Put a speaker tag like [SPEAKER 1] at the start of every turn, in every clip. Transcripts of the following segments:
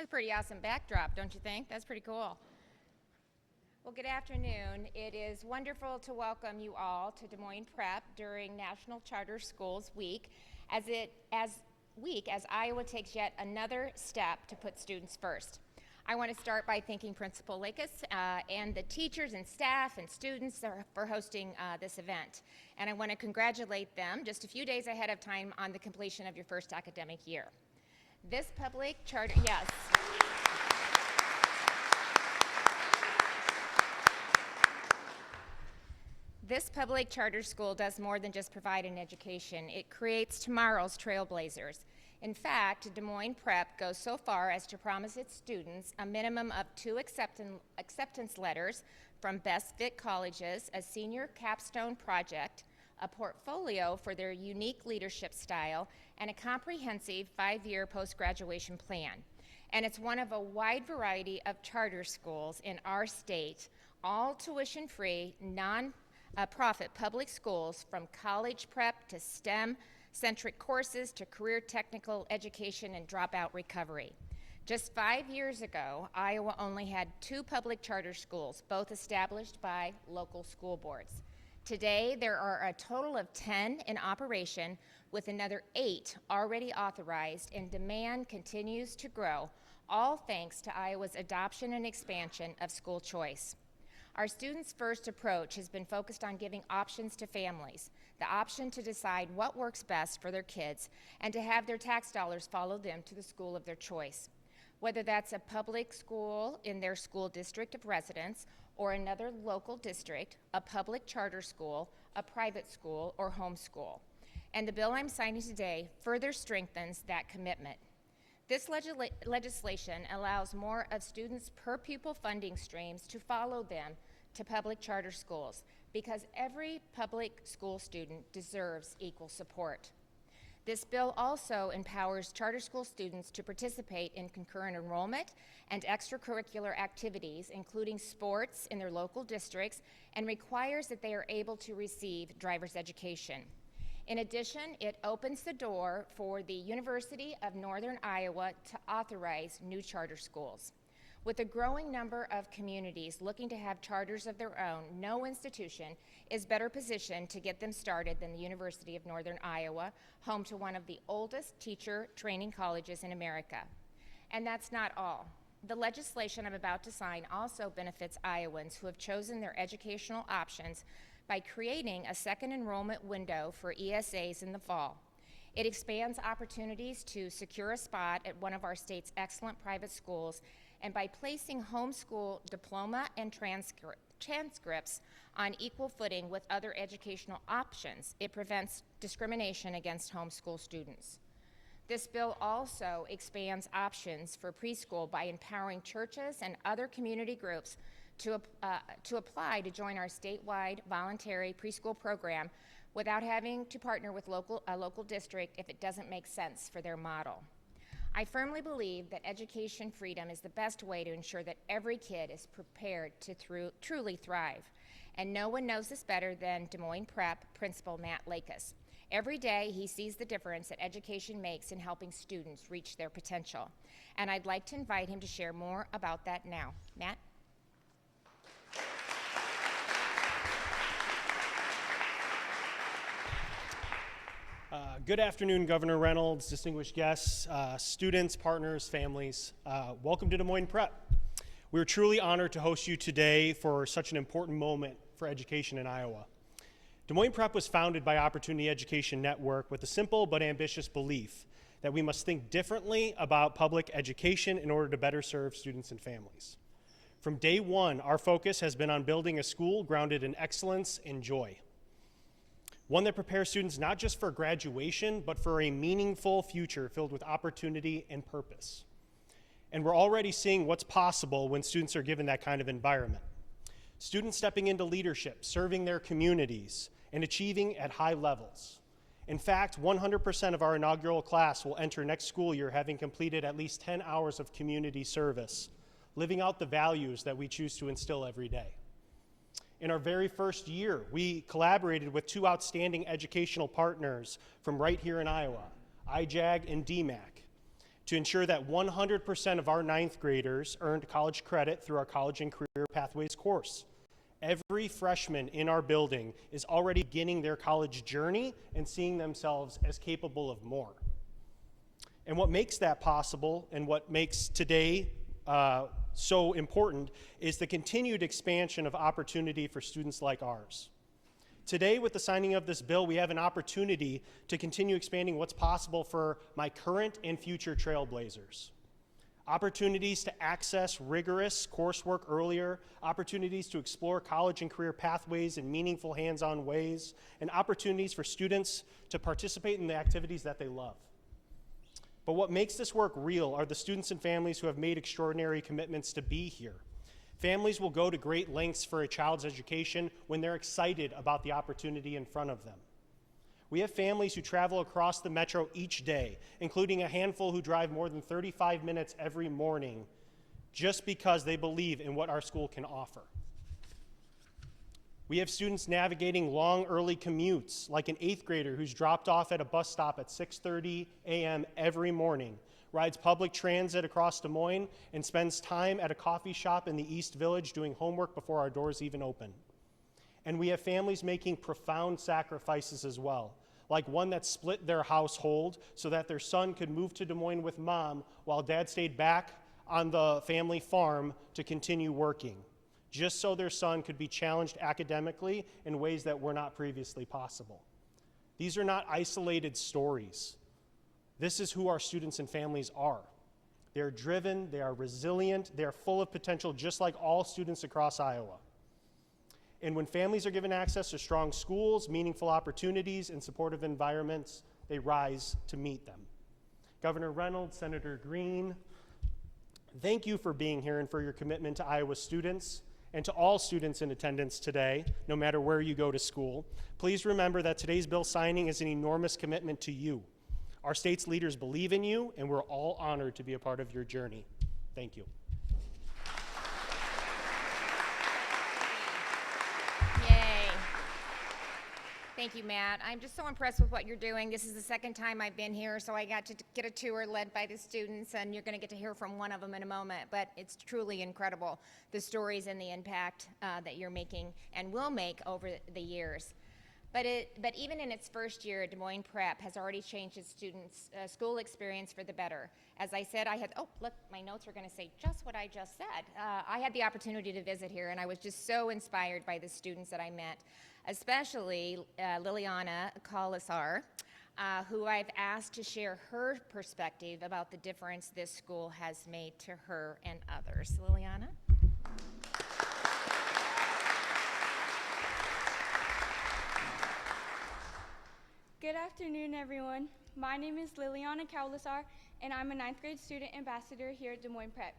[SPEAKER 1] That's a pretty awesome backdrop, don't you think? That's pretty cool. Well, good afternoon. It is wonderful to welcome you all to Des Moines Prep during National Charter Schools Week as Iowa takes yet another step to put students first. I want to start by thanking Principal Lakis and the teachers and staff and students for hosting this event. And I want to congratulate them just a few days ahead of time on the completion of your first academic year. This public charter, yes. This public charter school does more than just provide an education. It creates tomorrow's trailblazers. In fact, Des Moines Prep goes so far as to promise its students a minimum of 2 acceptance letters from best fit colleges, a senior capstone project, a portfolio for their unique leadership style, and a comprehensive 5-year post-graduation plan. And it's one of a wide variety of charter schools in our state, all tuition-free, non-profit public schools from college prep to STEM-centric courses to career technical education and dropout recovery. Just 5 years ago, Iowa only had 2 public charter schools, both established by local school boards. Today, there are a total of 10 in operation, with another 8 already authorized, and demand continues to grow, all thanks to Iowa's adoption and expansion of school choice. Our Students First approach has been focused on giving options to families, the option to decide what works best for their kids, and to have their tax dollars follow them to the school of their choice. Whether that's a public school in their school district of residence, or another local district, a public charter school, a private school, or homeschool. And the bill I'm signing today further strengthens that commitment. This legislation allows more of students' per pupil funding streams to follow them to public charter schools, because every public school student deserves equal support. This bill also empowers charter school students to participate in concurrent enrollment and extracurricular activities, including sports in their local districts, and requires that they are able to receive driver's education. In addition, it opens the door for the University of Northern Iowa to authorize new charter schools. With a growing number of communities looking to have charters of their own, no institution is better positioned to get them started than the University of Northern Iowa, home to one of the oldest teacher training colleges in America. And that's not all. The legislation I'm about to sign also benefits Iowans who have chosen their educational options by creating a second enrollment window for ESAs in the fall. It expands opportunities to secure a spot at one of our state's excellent private schools, and by placing homeschool diploma and transcripts on equal footing with other educational options, it prevents discrimination against homeschool students. This bill also expands options for preschool by empowering churches and other community groups to apply to join our statewide voluntary preschool program without having to partner with a local district if it doesn't make sense for their model. I firmly believe that education freedom is the best way to ensure that every kid is prepared to truly thrive. And no one knows this better than Des Moines Prep Principal Matt Lakis. Every day he sees the difference that education makes in helping students reach their potential. And I'd like to invite him to share more about that now. Matt?
[SPEAKER 2] Good afternoon, Governor Reynolds, distinguished guests, students, partners, families. Welcome to Des Moines Prep. We're truly honored to host you today for such an important moment for education in Iowa. Des Moines Prep was founded by Opportunity Education Network with a simple but ambitious belief that we must think differently about public education in order to better serve students and families. From day one, our focus has been on building a school grounded in excellence and joy. One that prepares students not just for graduation, but for a meaningful future filled with opportunity and purpose. And we're already seeing what's possible when students are given that kind of environment. Students stepping into leadership, serving their communities, and achieving at high levels. In fact, 100% of our inaugural class will enter next school year having completed at least 10 hours of community service, living out the values that we choose to instill every day. In our very first year, we collaborated with 2 outstanding educational partners from right here in Iowa, IJAG and DMAC. to ensure that 100% of our ninth graders earned college credit through our College and Career Pathways course. Every freshman in our building is already beginning their college journey and seeing themselves as capable of more. And what makes that possible and what makes today so important is the continued expansion of opportunity for students like ours. Today, with the signing of this bill, we have an opportunity to continue expanding what's possible for my current and future trailblazers. Opportunities to access rigorous coursework earlier, opportunities to explore college and career pathways in meaningful hands-on ways, and opportunities for students to participate in the activities that they love. But what makes this work real are the students and families who have made extraordinary commitments to be here. Families will go to great lengths for a child's education when they're excited about the opportunity in front of them. We have families who travel across the metro each day, including a handful who drive more than 35 minutes every morning just because they believe in what our school can offer. We have students navigating long, early commutes, like an 8th grader who's dropped off at a bus stop at 6:30 a.m. every morning, rides public transit across Des Moines, and spends time at a coffee shop in the East Village doing homework before our doors even open. And we have families making profound sacrifices as well, like one that split their household so that their son could move to Des Moines with mom while dad stayed back on the family farm to continue working, just so their son could be challenged academically in ways that were not previously possible. These are not isolated stories. This is who our students and families are. They're driven, they are resilient, they are full of potential, just like all students across Iowa. And when families are given access to strong schools, meaningful opportunities, and supportive environments, they rise to meet them. Governor Reynolds, Senator Green, thank you for being here and for your commitment to Iowa students and to all students in attendance today, no matter where you go to school. Please remember that today's bill signing is an enormous commitment to you. Our state's leaders believe in you, and we're all honored to be a part of your journey. Thank you.
[SPEAKER 1] Yay. Thank you, Matt. I'm just so impressed with what you're doing. This is the second time I've been here, so I got to get a tour led by the students, and you're going to get to hear from one of them in a moment. But it's truly incredible, the stories and the impact that you're making and will make over the years. But even in its first year, Des Moines Prep has already changed its students' school experience for the better. As I said, look, my notes are going to say just what I just said. I had the opportunity to visit here, and I was just so inspired by the students that I met, especially Liliana Colasar, who I've asked to share her perspective about the difference this school has made to her and others. Liliana?
[SPEAKER 3] Good afternoon, everyone. My name is Liliana Kaulasar, and I'm a 9th grade student ambassador here at Des Moines Prep.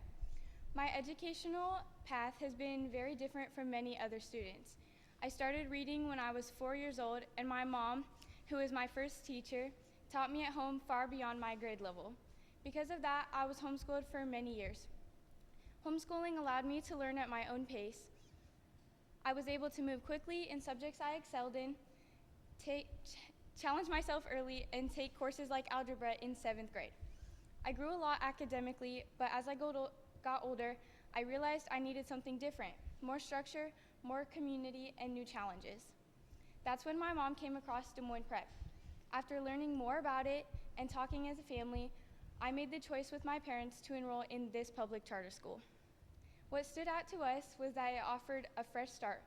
[SPEAKER 3] My educational path has been very different from many other students. I started reading when I was 4 years old, and my mom, who was my first teacher, taught me at home far beyond my grade level. Because of that, I was homeschooled for many years. Homeschooling allowed me to learn at my own pace. I was able to move quickly in subjects I excelled in, challenge myself early, and take courses like algebra in 7th grade. I grew a lot academically, but as I got older, I realized I needed something different, more structure, more community, and new challenges. That's when my mom came across Des Moines Prep. After learning more about it and talking as a family, I made the choice with my parents to enroll in this public charter school. What stood out to us was that it offered a fresh start,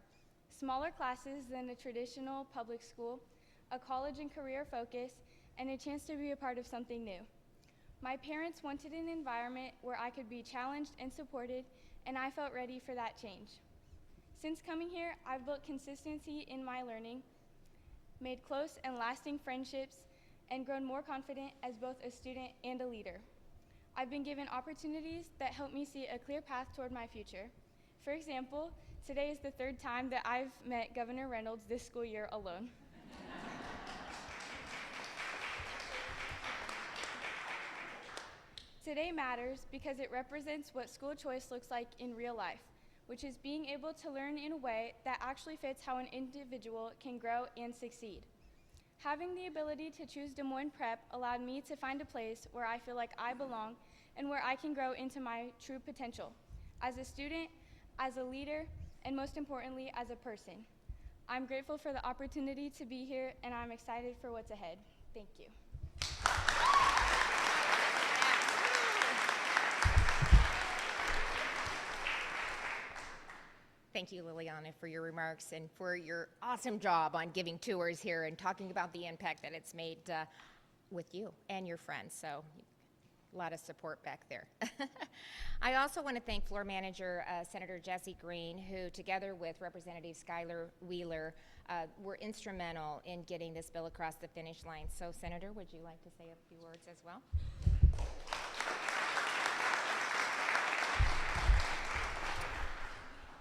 [SPEAKER 3] smaller classes than a traditional public school, a college and career focus, and a chance to be a part of something new. My parents wanted an environment where I could be challenged and supported, and I felt ready for that change. Since coming here, I've built consistency in my learning, made close and lasting friendships, and grown more confident as both a student and a leader. I've been given opportunities that help me see a clear path toward my future. For example, today is the 3rd time that I've met Governor Reynolds this school year alone. Today matters because it represents what school choice looks like in real life, which is being able to learn in a way that actually fits how an individual can grow and succeed. Having the ability to choose Des Moines Prep allowed me to find a place where I feel like I belong and where I can grow into my true potential as a student, as a leader, and most importantly, as a person. I'm grateful for the opportunity to be here, and I'm excited for what's ahead. Thank you.
[SPEAKER 1] Thank you, Liliana, for your remarks and for your awesome job on giving tours here and talking about the impact that it's made with you and your friends. So a lot of support back there. I also want to thank Floor Manager Senator Jesse Green, who together with Representative Skylar Wheeler were instrumental in getting this bill across the finish line. So Senator, would you like to say a few words as well?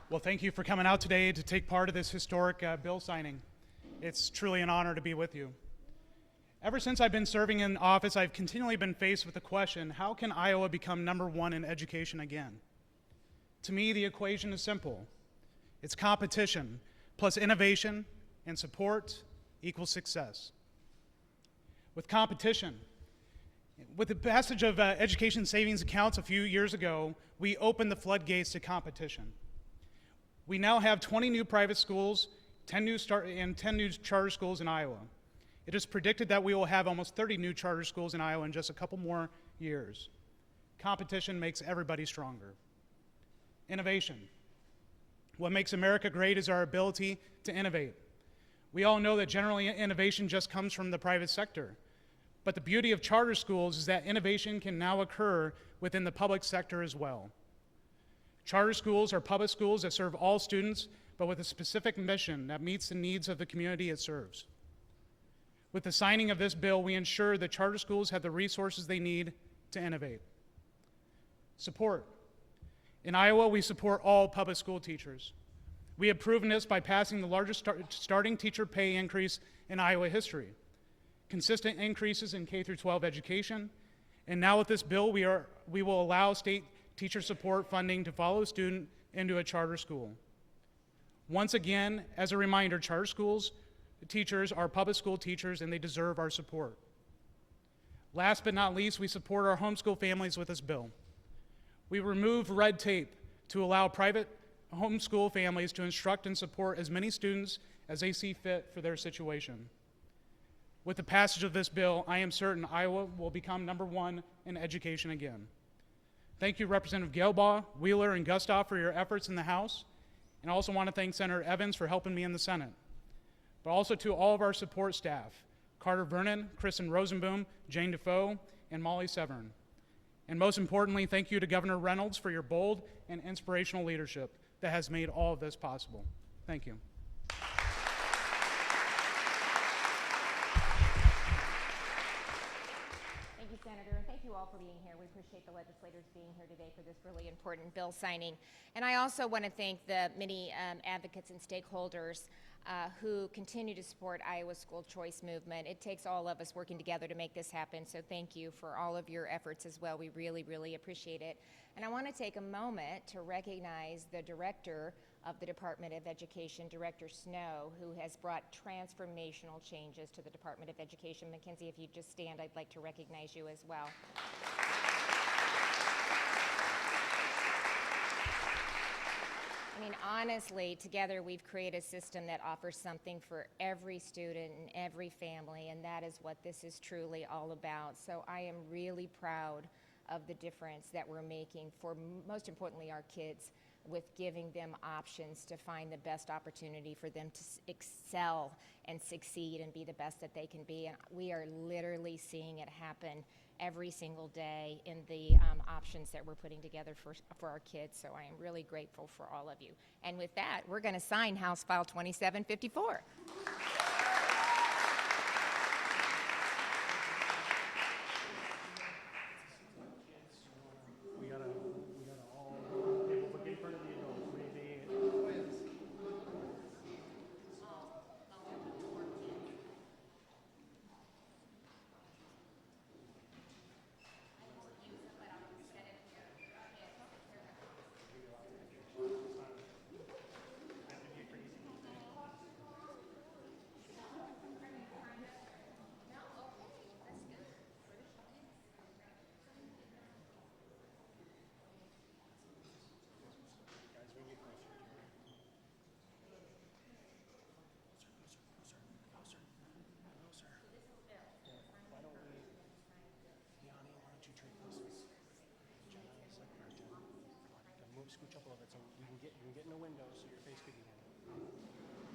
[SPEAKER 4] Well, thank you for coming out today to take part of this historic bill signing. It's truly an honor to be with you. Ever since I've been serving in office, I've continually been faced with the question, how can Iowa become #1 in education again? To me, the equation is simple. It's competition plus innovation and support equals success. With competition, with the passage of education savings accounts a few years ago, we opened the floodgates to competition. We now have 20 new private schools, 10 new charter schools in Iowa. It is predicted that we will have almost 30 new charter schools in Iowa in just a couple more years. Competition makes everybody stronger. Innovation. What makes America great is our ability to innovate. We all know that generally innovation just comes from the private sector. But the beauty of charter schools is that innovation can now occur within the public sector as well. Charter schools are public schools that serve all students, but with a specific mission that meets the needs of the community it serves. With the signing of this bill, we ensure that charter schools have the resources they need to innovate. Support. In Iowa, we support all public school teachers. We have proven this by passing the largest starting teacher pay increase in Iowa history, consistent increases in K-12 education, and now with this bill, we will allow state teacher support funding to follow a student into a charter school. Once again, as a reminder, charter schools teachers are public school teachers and they deserve our support. Last but not least, we support our homeschool families with this bill. We remove red tape to allow private homeschool families to instruct and support as many students as they see fit for their situation. With the passage of this bill, I am certain Iowa will become #1 in education again. Thank you, Representative Gelbaugh, Wheeler, and Gustav for your efforts in the House, and I also want to thank Senator Evans for helping me in the Senate. But also to all of our support staff, Carter Vernon, Kristen Rosenboom, Jane Defoe, and Molly Severn. And most importantly, thank you to Governor Reynolds for your bold and inspirational leadership that has made all of this possible. Thank you.
[SPEAKER 1] Thank you, Senator, and thank you all for being here. We appreciate the legislators being here today for this really important bill signing. And I also want to thank the many advocates and stakeholders who continue to support Iowa's school choice movement. It takes all of us working together to make this happen, so thank you for all of your efforts as well. We really, really appreciate it. And I want to take a moment to recognize the director of the Department of Education, Director Snow, who has brought transformational changes to the Department of Education. Mackenzie, if you just stand, I'd like to recognize you as well. I mean, honestly, together we've created a system that offers something for every student and every family, and that is what this is truly all about. So I am really proud of the difference that we're making for, most importantly, our kids, with giving them options to find the best opportunity for them to excel and succeed and be the best that they can be. And we are literally seeing it happen every single day in the options that we're putting together for our kids. So I am really grateful for all of you. And with that, we're going to sign House File 2754.
[SPEAKER 2] We gotta all people look in front of the adults. scooch up a little bit so you can get in the window so your face could be in.